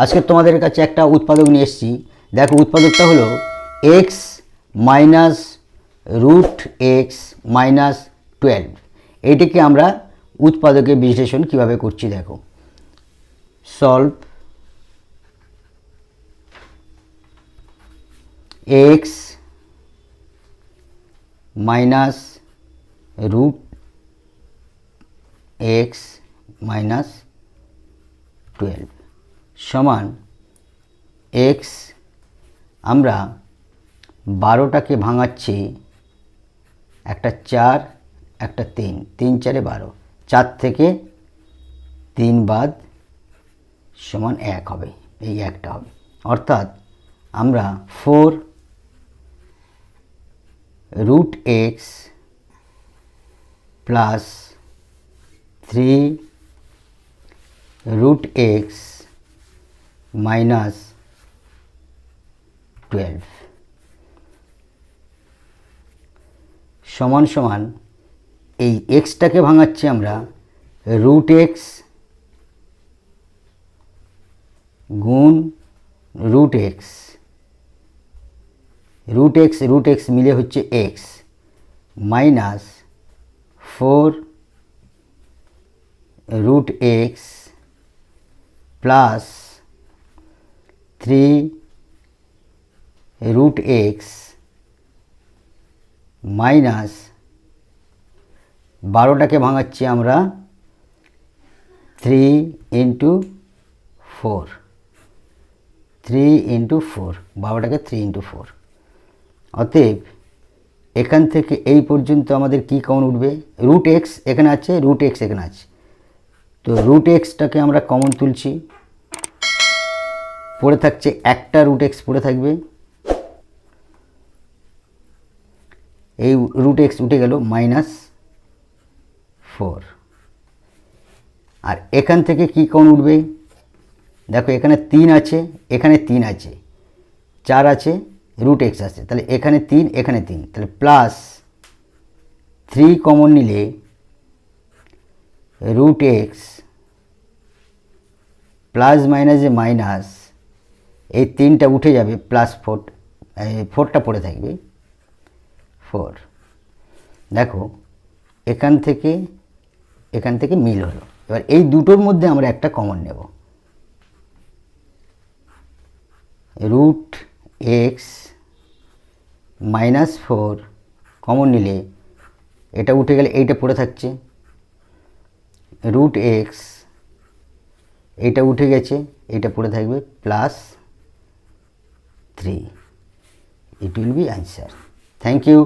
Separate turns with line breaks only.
আজকে তোমাদের কাছে একটা উৎপাদক নিয়ে এসেছি। দেখো উৎপাদকটা হলো x minus root x minus 12। এইটিকে আমরা উৎপাদকের বিশ্লেষণ কিভাবে করছি দেখো। Solve x minus root x minus 12 সমান এক্স আমরা 12টাকে ভাঙাচ্ছি, একটা 4 একটা 3, 3 4 12, 4 থেকে 3 বাদ সমান 1 হবে, এই একটা হবে। অর্থাৎ আমরা 4 root x plus 3 root x minus 12 সমান সমান এই এক্সটাকে ভাঙাচ্ছি আমরা রুট এক্স গুণ রুট এক্স, রুট এক্স মিলে হচ্ছে x minus 4 root x plus 3 root x minus 12টাকে ভাঙাচ্ছি আমরা 3 ইন্টু 4, 3 ইন্টু 4, 12টাকে 3 ইন্টু 4। অতএব এখান থেকে এই পর্যন্ত আমাদের কি কমন উঠবে? রুট এক্স এখানে আছে, রুট এক্স এখানে আছে, তো রুট এক্সটাকে আমরা কমন তুলছি, পড়ে থাকছে একটা রুট এক্স পড়ে থাকবে, এই রুট এক্স উঠে গেল মাইনাস 4। আর এখান থেকে কি কমন উঠবে? দেখো এখানে 3 আছে, এখানে 3 আছে, 4 আছে, রুট এক্স আছে, তাহলে এখানে 3 এখানে 3, তাহলে প্লাস 3 কমন নিলে রুট এক্স প্লাস মাইনাসে মাইনাস, এই 3টা উঠে যাবে, প্লাস 4টা পড়ে থাকবে 4। দেখো এখান থেকে মিল হলো। এবার এই দুটোর মধ্যে আমরা একটা কমন নেব, রুট এক্স মাইনাস 4 কমন নিলে এটা উঠে গেলে এইটা পড়ে থাকছে, রুট এক্স এইটা উঠে গেছে, এইটা পড়ে থাকবে plus 3। It will be answer. Thank you.